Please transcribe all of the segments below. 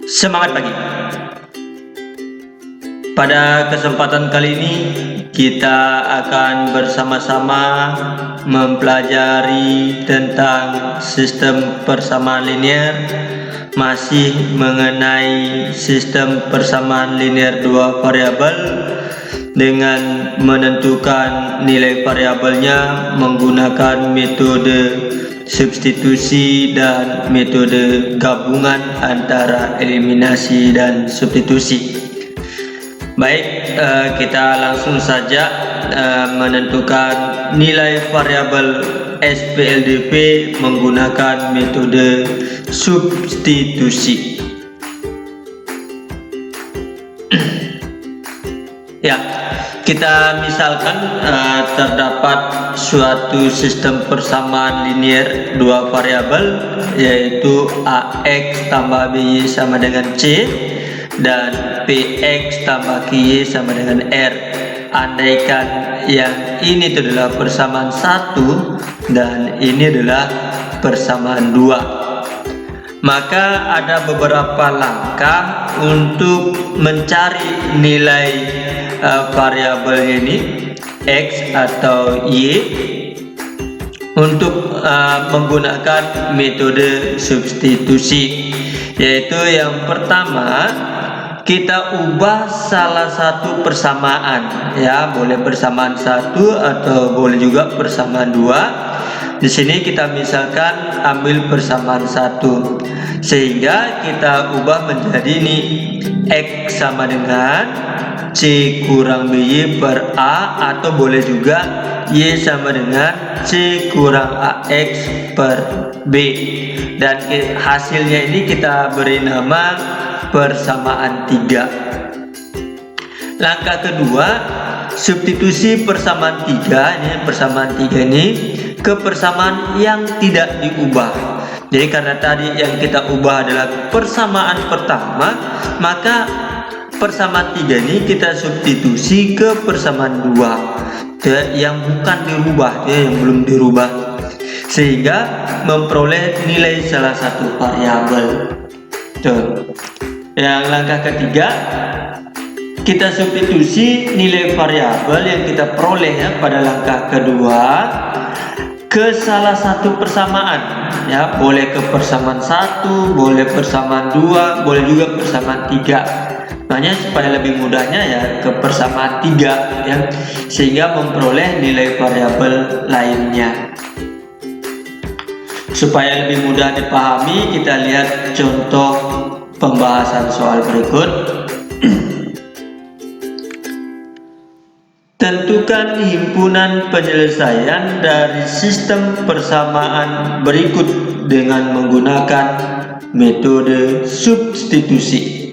Semangat pagi. Pada kesempatan kali ini kita akan bersama-sama mempelajari tentang sistem persamaan linear, masih mengenai sistem persamaan linear dua variabel dengan menentukan nilai variabelnya menggunakan metode substitusi dan metode gabungan antara eliminasi dan substitusi. Baik, kita langsung saja menentukan nilai variabel SPLDP menggunakan metode substitusi. Ya, kita misalkan terdapat suatu sistem persamaan linear dua variabel, yaitu AX tambah BY sama dengan C dan PX tambah QY sama dengan R. Andaikan yang ini adalah persamaan 1 dan ini adalah persamaan 2, maka ada beberapa langkah untuk mencari nilai variabel ini X atau Y untuk menggunakan metode substitusi, yaitu yang pertama kita ubah salah satu persamaan, ya, boleh persamaan 1 atau boleh juga persamaan 2. Di sini kita misalkan ambil persamaan 1, sehingga kita ubah menjadi ini X sama dengan C kurang BY per A, atau boleh juga Y sama dengan C kurang AX per B, dan hasilnya ini kita beri nama persamaan 3. Langkah kedua, substitusi persamaan 3. Ini persamaan 3 ini ke persamaan yang tidak diubah. Jadi karena tadi yang kita ubah adalah persamaan pertama, maka persamaan 3 ini kita substitusi ke persamaan 2 yang bukan dirubah, yang belum dirubah, sehingga memperoleh nilai salah satu variabel. Tuh. Yang langkah ketiga, kita substitusi nilai variabel yang kita peroleh pada langkah kedua ke salah satu persamaan, ya, boleh ke persamaan 1, boleh persamaan 2, boleh juga persamaan 3. Makanya supaya lebih mudahnya ya ke persamaan 3, ya, sehingga memperoleh nilai variabel lainnya. Supaya lebih mudah dipahami, kita lihat contoh pembahasan soal berikut. Tentukan himpunan penyelesaian dari sistem persamaan berikut dengan menggunakan metode substitusi.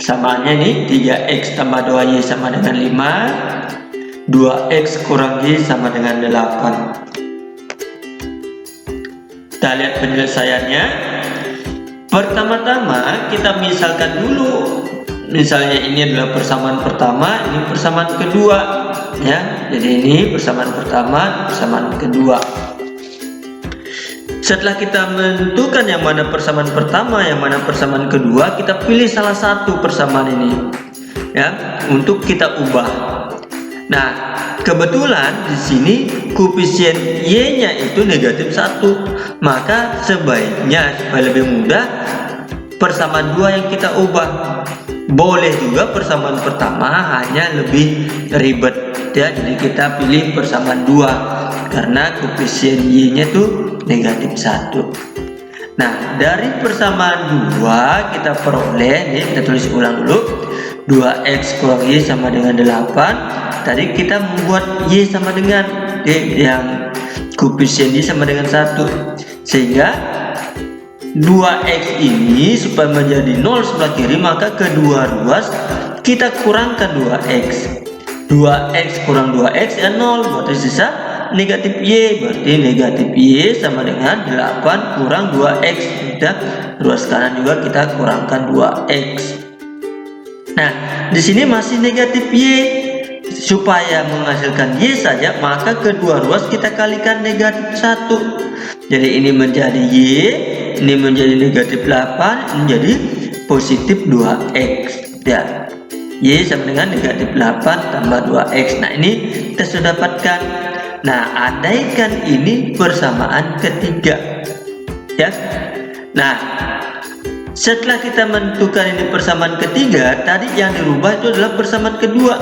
Samaannya nih 3x tambah 2y sama dengan 5, 2x kurang y sama dengan 8. Kita lihat penyelesaiannya. Pertama-tama kita misalkan dulu, misalnya ini adalah persamaan pertama, ini persamaan kedua, ya. Jadi ini persamaan pertama, persamaan kedua. Setelah kita menentukan yang mana persamaan pertama, yang mana persamaan kedua, kita pilih salah satu persamaan ini, ya, untuk kita ubah. Nah, kebetulan di sini koefisien y-nya itu negatif 1, maka sebaiknya supaya lebih mudah persamaan 2 yang kita ubah. Boleh juga persamaan pertama, hanya lebih ribet, ya. Jadi kita pilih persamaan 2 karena koefisien y-nya itu negatif 1. Nah, dari persamaan 2 kita peroleh, nih kita tulis ulang dulu, 2x kurang y sama dengan 8. Tadi kita membuat y sama dengan yang koefisien y sama dengan 1, sehingga 2x ini supaya menjadi 0 sebelah kiri, maka kedua ruas kita kurangkan 2x. 2x kurang 2x ya 0, berarti sisa negatif y, berarti negatif y sama dengan 8 kurang 2x. Kita ruas kanan juga kita kurangkan 2x. Nah, di sini masih negatif y. Supaya menghasilkan y saja, maka kedua ruas kita kalikan negatif 1. Jadi ini menjadi y, ini menjadi negatif 8, menjadi positif 2x ya. Y sama dengan negatif 8 tambah 2x. Nah, ini kita sudah dapatkan. Nah, andaikan ini persamaan ketiga ya. Nah, setelah kita menentukan ini persamaan ketiga, tadi yang dirubah itu adalah persamaan kedua.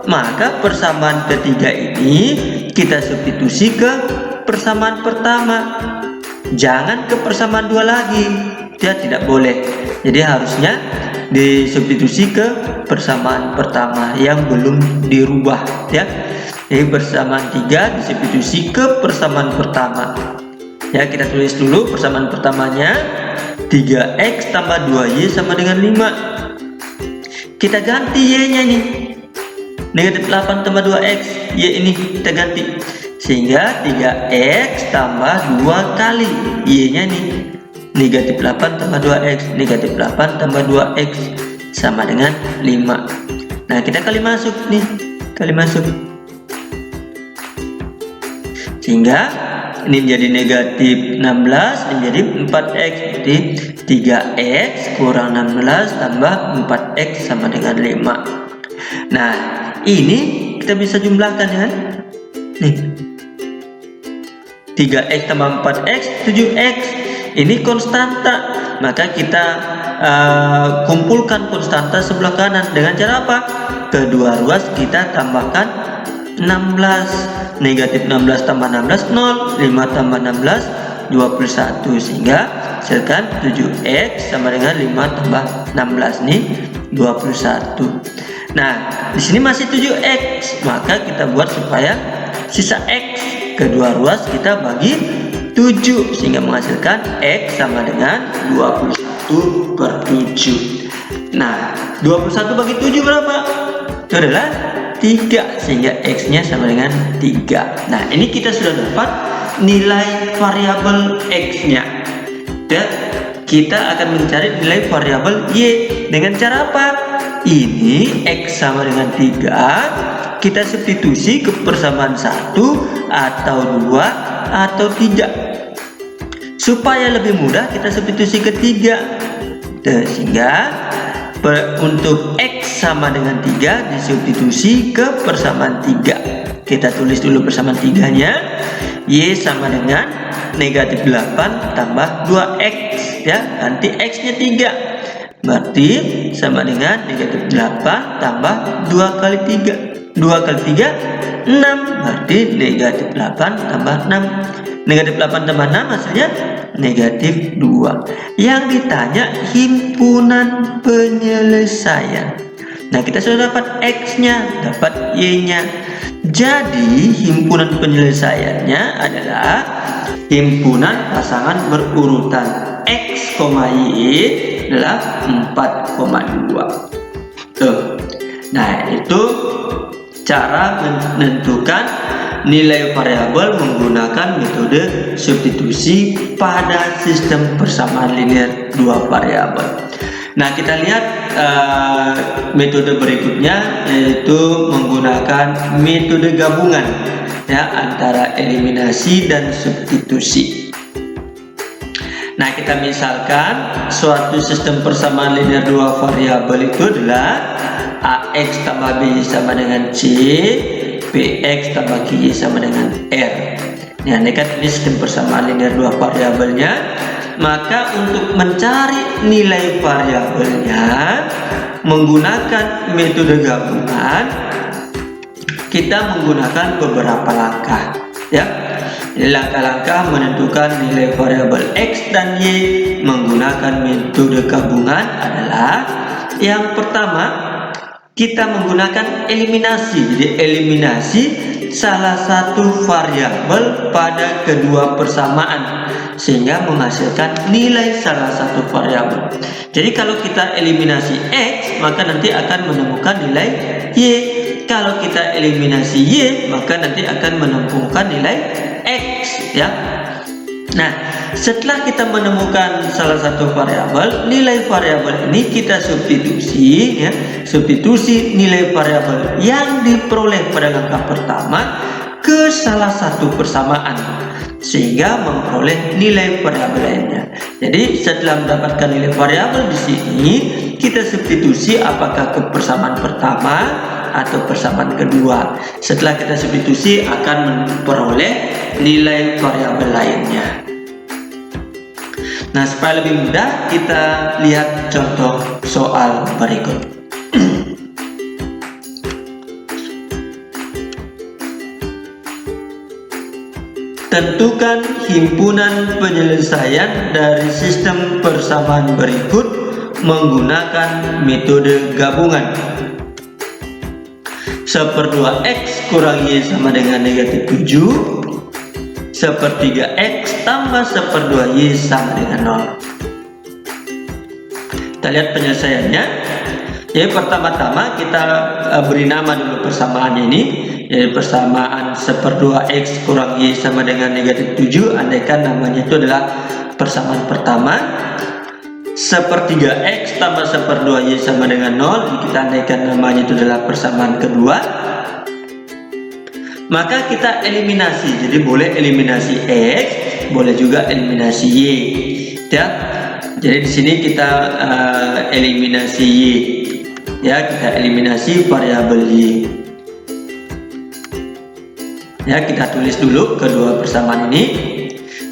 Maka persamaan ketiga ini kita substitusi ke persamaan pertama. Jangan ke persamaan dua lagi. Ya, tidak boleh. Jadi harusnya disubstitusi ke persamaan pertama yang belum dirubah ya. Jadi persamaan 3 disubstitusi ke persamaan pertama. Ya, kita tulis dulu persamaan pertamanya. 3x tambah 2y sama dengan 5. Kita ganti y-nya nih. Negatif 8 tambah 2x, y ini kita ganti. Sehingga 3x tambah 2 kali y-nya nih. Negatif 8 tambah 2x, negatif 8 tambah 2x sama dengan 5. Nah, kita kali masuk nih, kali masuk. Sehingga ini menjadi negatif 16, ini menjadi 4x. Jadi 3x kurang 16 tambah 4x sama dengan 5. Nah, ini kita bisa jumlahkan ya. Nih, 3x tambah 4x, 7x. Ini konstanta, maka kita kumpulkan konstanta sebelah kanan dengan cara apa? Kedua ruas kita tambahkan 16. Negatif 16 tambah 16 0, 5 tambah 16 21, sehingga hasilkan 7x sama dengan 5 tambah 16 nih 21. Nah, di sini masih 7x, maka kita buat supaya sisa x kedua ruas kita bagi 7 sehingga menghasilkan x sama dengan 21/7. Nah, 21 bagi 7 berapa? Itu adalah 3, sehingga x-nya sama dengan 3. Nah, ini kita sudah dapat nilai variabel x-nya. Ya, kita akan mencari nilai variabel y dengan cara apa? Ini x sama dengan 3, kita substitusi ke persamaan 1 atau 2 atau 3. Supaya lebih mudah kita substitusi ke 3. Sehingga untuk x sama dengan 3 disubstitusi ke persamaan 3. Kita tulis dulu persamaan 3-nya. Y sama dengan negatif 8 tambah 2x ya. Nanti x-nya 3. Berarti sama dengan negatif 8 tambah 2 kali 3. 2 kali 3 6. Berarti negatif 8 tambah 6. Negatif 8 tambah 6 hasilnya negatif 2. Yang ditanya himpunan penyelesaian. Nah, kita sudah dapat x-nya, dapat y-nya. Jadi himpunan penyelesaiannya adalah himpunan pasangan berurutan x, y adalah 4,2. Tuh. Nah, itu cara menentukan nilai variabel menggunakan metode substitusi pada sistem persamaan linear dua variabel. Nah, kita lihat metode berikutnya, yaitu menggunakan metode gabungan ya antara eliminasi dan substitusi. Nah, kita misalkan suatu sistem persamaan linear dua variabel itu adalah ax tambah b sama dengan c, bx tambah ky sama dengan r. Nah, ini kan ini sistem persamaan linear dua variabelnya. Maka untuk mencari nilai variabelnya menggunakan metode gabungan, kita menggunakan beberapa langkah ya. Langkah-langkah menentukan nilai variabel x dan y menggunakan metode gabungan adalah: yang pertama, kita menggunakan eliminasi. Jadi eliminasi salah satu variabel pada kedua persamaan sehingga menghasilkan nilai salah satu variabel. Jadi kalau kita eliminasi x, maka nanti akan menemukan nilai y. Kalau kita eliminasi y, maka nanti akan menemukan nilai x ya. Nah, setelah kita menemukan salah satu variabel, nilai variabel ini kita substitusi ya. Substitusi nilai variabel yang diperoleh pada langkah pertama ke salah satu persamaan. sehingga memperoleh nilai variabel lainnya. Jadi setelah mendapatkan nilai variabel di sini, kita substitusi apakah ke persamaan pertama atau persamaan kedua. Setelah kita substitusi akan memperoleh nilai variabel lainnya. Nah, supaya lebih mudah, kita lihat contoh soal berikut. Tentukan himpunan penyelesaian dari sistem persamaan berikut menggunakan metode gabungan. 1/2x kurang y sama dengan negatif 7. 1/3x tambah 1/2y sama dengan 0. Kita lihat penyelesaiannya. Jadi pertama-tama kita beri nama dulu persamaannya ini. Jadi persamaan 1/2x kurang y sama dengan negatif 7. Andaikan namanya itu adalah persamaan pertama. 1/3x tambah 1/2y sama dengan 0. Kita andaikan namanya itu adalah persamaan kedua. Maka kita eliminasi. Jadi boleh eliminasi x, boleh juga eliminasi y. Ya. Jadi di sini kita eliminasi y. Ya, kita eliminasi variabel y. Ya, kita tulis dulu kedua persamaan ini.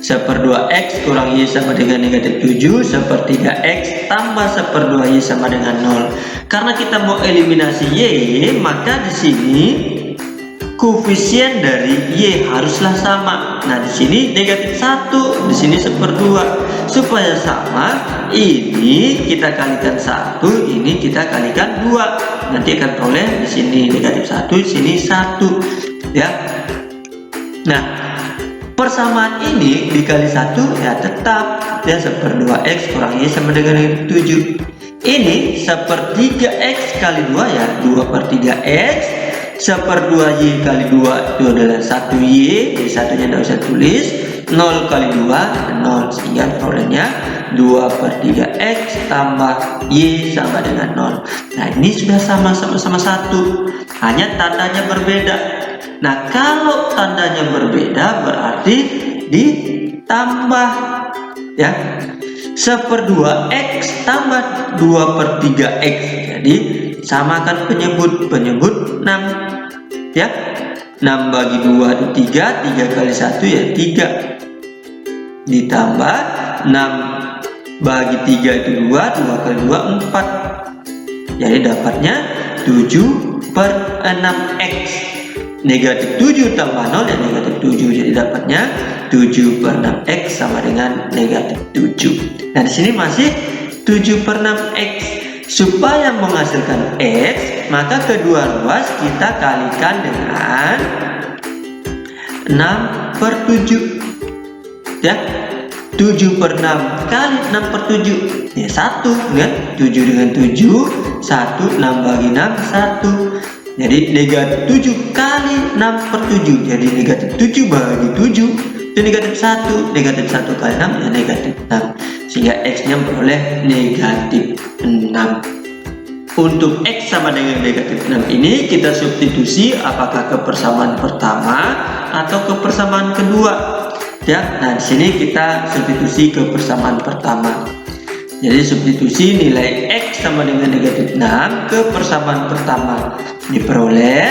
1/2x kurang y sama dengan negatif 7. 1/3x tambah 1/2y sama dengan 0. Karena kita mau eliminasi y, maka di sini koefisien dari y haruslah sama. Nah, di sini negatif 1, di sini 1/2. Supaya sama, ini kita kalikan 1, ini kita kalikan 2. Nanti akan peroleh di sini negatif 1, di sini 1. Ya. Nah, persamaan ini dikali 1 ya tetap ya 1/2x kurang y sama dengan negatif 7. Ini 1/3x kali 2 ya 2/3x. 1/2y kali 2 itu adalah 1y, jadi satunya tidak usah tulis. 0 kali 2 0, sehingga perolehnya 2/3x tambah y sama dengan 0. Nah, ini sudah sama-sama 1, hanya tandanya berbeda. Nah, kalau tandanya berbeda berarti ditambah ya. 1/2x tambah 2/3x. Jadi samakan penyebut 6 ya. 6 bagi 2 itu 3, 3 kali 1 ya 3. Ditambah 6 bagi 3 itu 2, 2 kali 2 4. Jadi dapatnya 7/6x. Negatif 7 tambah 0 ya negatif 7. Jadi dapatnya 7/6x sama dengan negatif 7. Nah, di sini masih 7/6x. Supaya menghasilkan x, maka kedua ruas kita kalikan dengan 6/7. Ya, 7/6 kali 6/7 ya 1 kan. 7 dengan 7 1, 6 bagi 6 1. Jadi negatif 7 kali 6/7. Jadi negatif 7 bagi 7 itu negatif 1. Negatif 1 kali 6 ya negatif 6. Sehingga x nya beroleh negatif 6. Untuk x sama dengan negatif 6 ini kita substitusi apakah ke persamaan pertama atau ke persamaan kedua. Ya, nah di sini kita substitusi ke persamaan pertama. Jadi substitusi nilai x sama dengan negatif 6 ke persamaan pertama. Diperoleh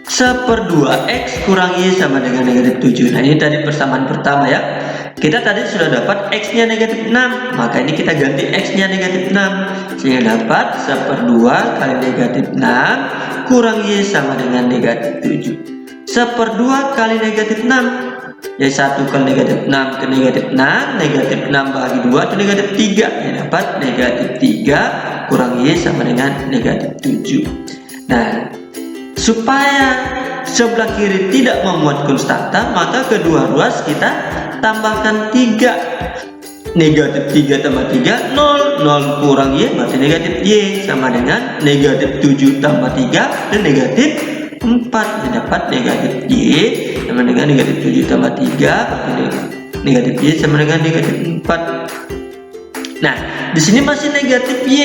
1/2x kurang y sama dengan negatif 7. Nah, ini tadi persamaan pertama ya. Kita tadi sudah dapat x nya negatif 6, maka ini kita ganti x nya negatif 6. Sehingga dapat 1/2 kali negatif 6 kurang y sama dengan negatif 7. 1/2 kali negatif 6 ya 1 kali negatif 6 ke negatif 6. Negatif 6 bagi 2 itu negatif 3. Ya dapat negatif 3 kurang y sama dengan negatif 7. Nah, supaya sebelah kiri tidak memuat konstanta, maka kedua ruas kita tambahkan 3. Negatif 3 tambah 3 0. 0 kurang y berarti negatif y sama dengan negatif 7 tambah 3 dan negatif 4. Dapat negatif y sama dengan negatif 7 tambah 3 berarti negatif y sama dengan negatif 4. Nah, di sini masih negatif y.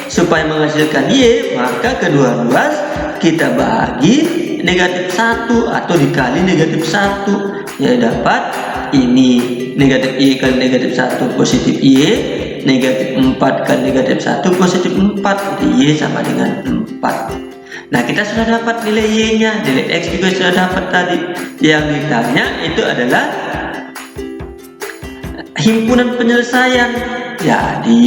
Supaya menghasilkan y, maka kedua ruas kita bagi negatif 1 atau dikali negatif 1, ya dapat ini negatif Y kali negatif 1 positif Y, negatif 4 kali negatif 1 positif 4, jadi Y sama dengan 4. Nah, kita sudah dapat nilai Y nya, nilai X juga sudah dapat tadi. Yang ditanya itu adalah himpunan penyelesaian. Jadi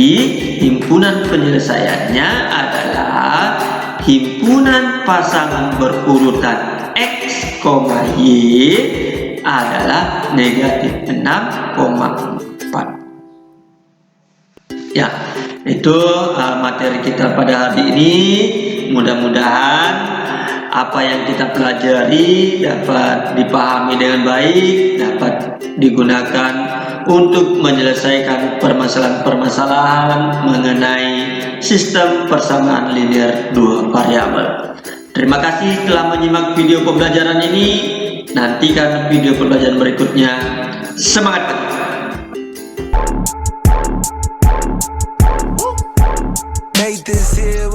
himpunan penyelesaiannya adalah himpunan pasangan berurutan X, Y adalah negatif 6,4. Ya, itu materi kita pada hari ini. Mudah-mudahan apa yang kita pelajari dapat dipahami dengan baik, dapat digunakan untuk menyelesaikan permasalahan-permasalahan mengenai sistem persamaan linear dua variabel. Terima kasih telah menyimak video pembelajaran ini. Nantikan video pembelajaran berikutnya. Semangat! Made this here